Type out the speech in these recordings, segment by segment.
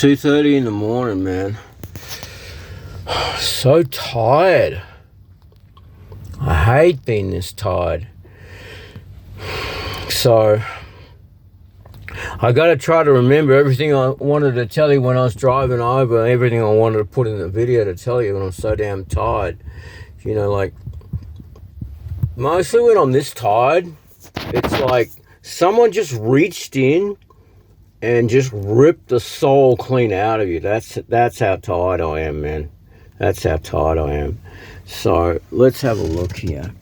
2:30 in the morning, man. So tired. I hate being this tired. So I got to try to remember everything I wanted to tell you when I was driving over, everything I wanted to put in the video to tell you when I'm so damn tired. You know, like, mostly when I'm this tired, it's like someone just reached in and just ripped the soul clean out of you. That's how tired I am, man. That's how tired I am. So let's have a look here.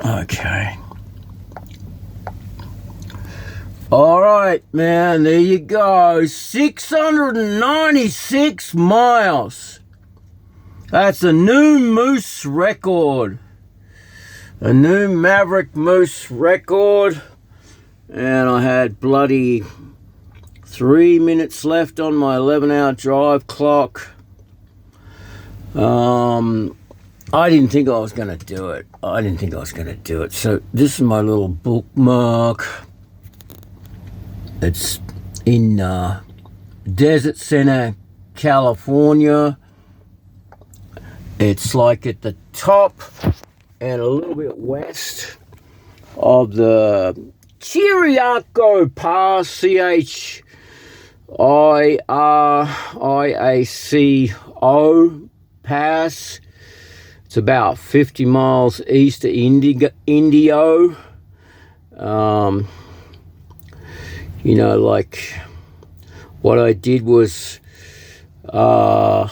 Okay. All right, man, there you go. 696 miles. That's a new Moose record. A new Maverick Moose record. And I had bloody 3 minutes left on my 11-hour drive clock. I didn't think I was going to do it. So this is my little bookmark. It's in Desert Center, California. It's like at the top and a little bit west of the Chiriaco Pass, Chiriaco Pass. It's about 50 miles east of Indio. You know, like, what I did was, I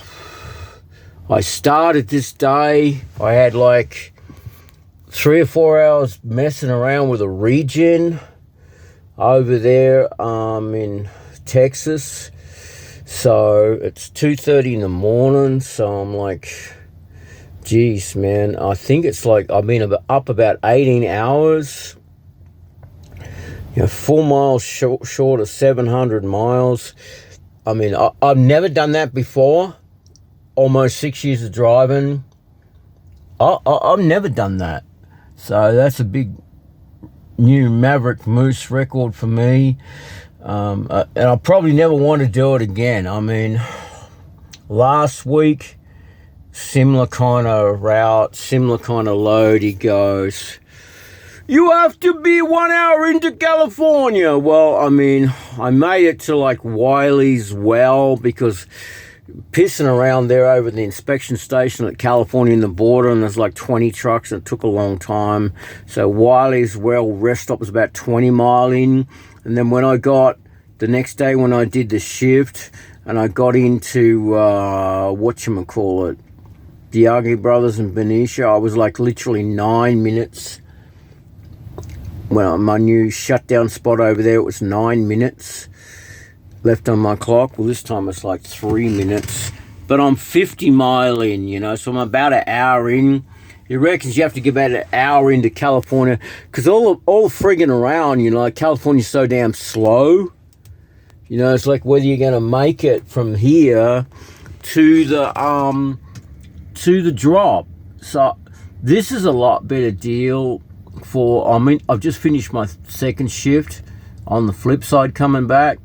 started this day, I had like 3 or 4 hours messing around with a regen over there in Texas. So it's 2:30 in the morning, so I'm like, geez, man, I think it's like I've been up about 18 hours. 4 miles short of 700 miles. I mean, I've never done that before. Almost 6 years of driving. I've never done that. So that's a big new Maverick Moose record for me. And I'll probably never want to do it again. I mean, last week, similar kind of route, similar kind of load. He goes, you have to be 1 hour into California. Well, I mean, I made it to like Wiley's Well because pissing around there over the inspection station at California in the border, and there's like 20 trucks and it took a long time. So Wiley's Well rest stop was about 20 mile in. And then when I got the next day when I did the shift and I got into whatchamacallit, Biaggi Brothers in Benicia, I was like literally 9 minutes. Well, my new shutdown spot over there, it was 9 minutes left on my clock. Well, this time it's like 3 minutes. But I'm 50 mile in, you know, so I'm about an hour in. He reckons you have to get about an hour into California because all friggin' around, you know, like California's so damn slow. You know, it's like whether you're going to make it from here to the drop. So this is a lot better deal. I've just finished my second shift on the flip side coming back.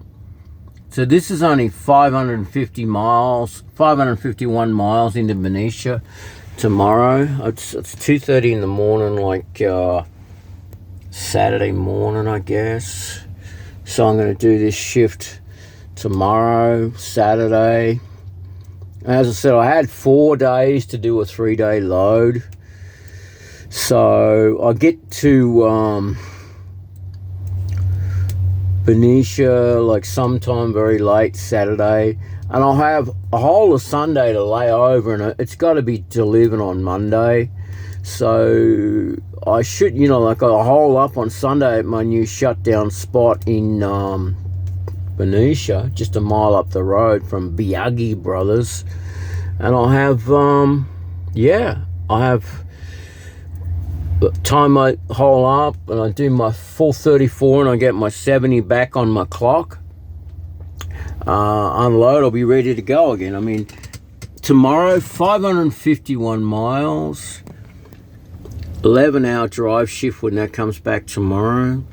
So this is only 551 miles into Benicia tomorrow. It's 2:30 in the morning, like Saturday morning, I guess. So I'm going to do this shift tomorrow, Saturday. As I said, I had 4 days to do a 3-day load. So I get to Benicia like sometime very late Saturday, and I'll have a whole of Sunday to lay over, and it's got to be delivered on Monday. So I should, you know, like I'll hole up on Sunday at my new shutdown spot in Benicia, just a mile up the road from Biaggi Brothers, and I'll have time I hole up and I do my full 34 and I get my 70 back on my clock, unload, I'll be ready to go again. I mean, tomorrow 551 miles, 11-hour drive shift when that comes back tomorrow.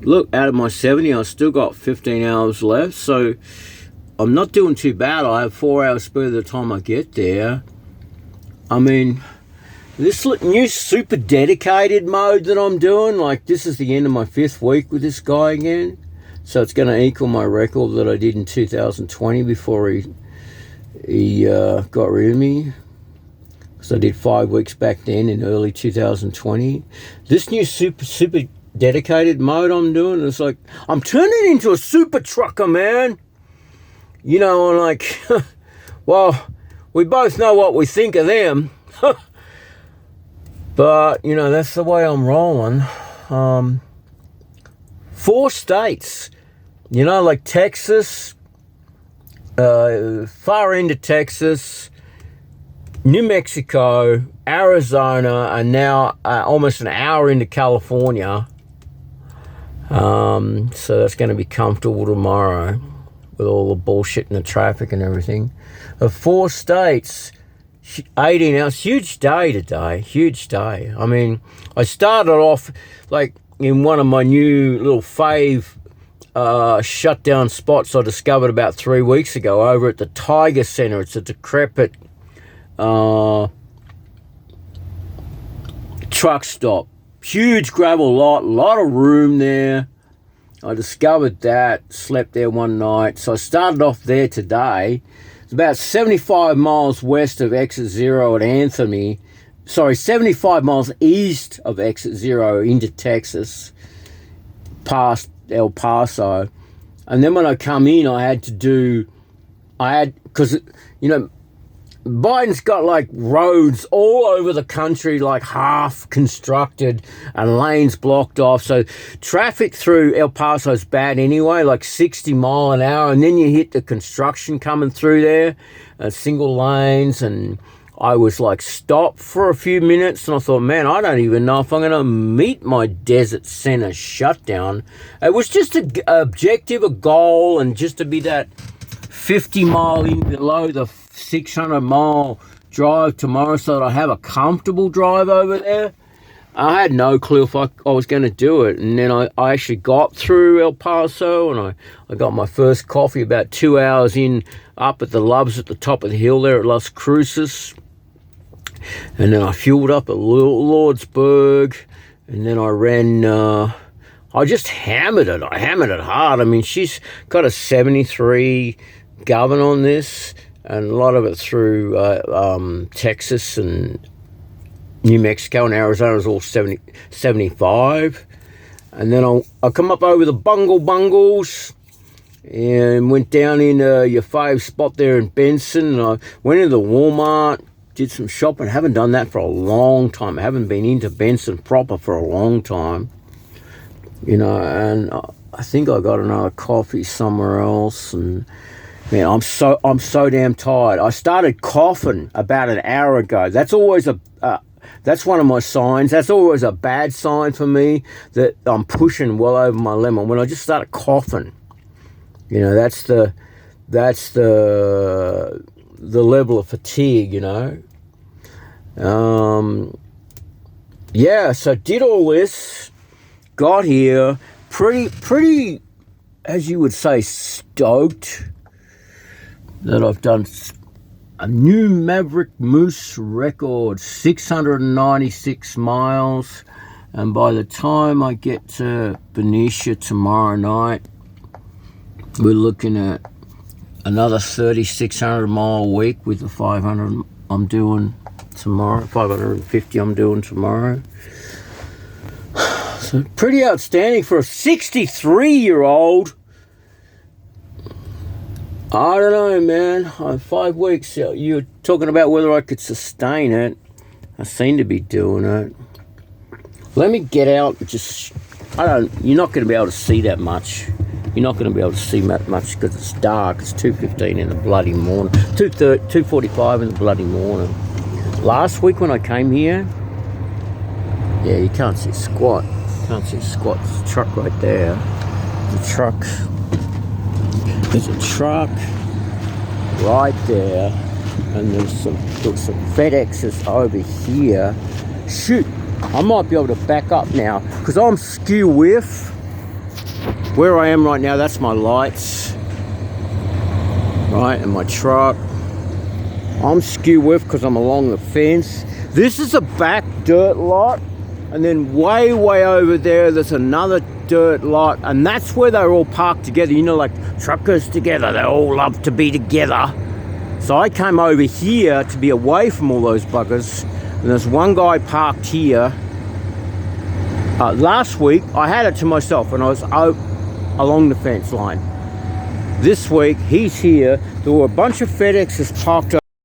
Look, out of my 70 I still got 15 hours left, so I'm not doing too bad. I have 4 hours spare the time I get there. I mean, this new super dedicated mode that I'm doing, like this is the end of my 5th week with this guy again. So it's going to equal my record that I did in 2020 before he got rid of me. Because I did 5 weeks back then in early 2020. This new super dedicated mode I'm doing, it's like, I'm turning into a super trucker, man. You know, I'm like, well, we both know what we think of them. But, you know, that's the way I'm rolling. 4 states, you know, like Texas, far into Texas, New Mexico, Arizona, and now almost an hour into California. So that's going to be comfortable tomorrow with all the bullshit and the traffic and everything. 4 states, 18 hours, huge day today, huge day. I mean, I started off like in one of my new little fave shutdown spots I discovered about 3 weeks ago over at the Tiger Center. It's a decrepit truck stop, huge gravel lot of room there. I discovered that, slept there one night, so I started off there today. It's about 75 miles west of exit 0 at Anthony, 75 miles east of exit 0 into Texas, past El Paso. And then when I come in, because, you know, Biden's got like roads all over the country, like half constructed and lanes blocked off. So traffic through El Paso is bad anyway, like 60 mile an hour. And then you hit the construction coming through there, single lanes. And I was like stopped for a few minutes. And I thought, man, I don't even know if I'm going to meet my desert center shutdown. It was just an objective, a goal, and just to be that 50 mile in below the 600 mile drive tomorrow so that I have a comfortable drive over there. I had no clue if I was going to do it. And then I actually got through El Paso, and I got my first coffee about 2 hours in up at the Loves at the top of the hill there at Las Cruces. And then I fueled up at Lordsburg, and then I ran, I just hammered it. I hammered it hard. I mean, she's got a 73 govern on this, and a lot of it through Texas and New Mexico and Arizona is all 75. And then I come up over the Bungles and went down in your fave spot there in Benson. And I went into the Walmart, did some shopping. I haven't done that for a long time. I haven't been into Benson proper for a long time. You know, and I think I got another coffee somewhere else. And man, I'm so damn tired. I started coughing about an hour ago. That's always that's one of my signs. That's always a bad sign for me that I'm pushing well over my limit. When I just started coughing, you know, that's the level of fatigue, you know. Yeah, so did all this, got here, pretty, as you would say, stoked that I've done a new Maverick Moose record, 696 miles. And by the time I get to Benicia tomorrow night, we're looking at another 3,600 mile week with the 500 I'm doing tomorrow, 550 I'm doing tomorrow. So pretty outstanding for a 63-year-old. I don't know, man. 5 weeks, you're talking about whether I could sustain it. I seem to be doing it. Let me get out. You're not going to be able to see that much. You're not going to be able to see that much because it's dark. It's 2:15 in the bloody morning. 2:45 in the bloody morning. Last week when I came here, yeah, you can't see squat. Can't see squat. There's a truck right there. There's a truck right there, and there's some FedExes over here. Shoot, I might be able to back up now because I'm skew with where I am right now. That's my lights. right, and my truck. I'm skew with because I'm along the fence. This is a back dirt lot, and then way over there's another dirt lot, and that's where they're all parked together. You know, like truckers together, they all love to be together. So I came over here to be away from all those buggers, and there's one guy parked here. Last week I had it to myself and I was out along the fence line. This week he's here. There were a bunch of FedExes parked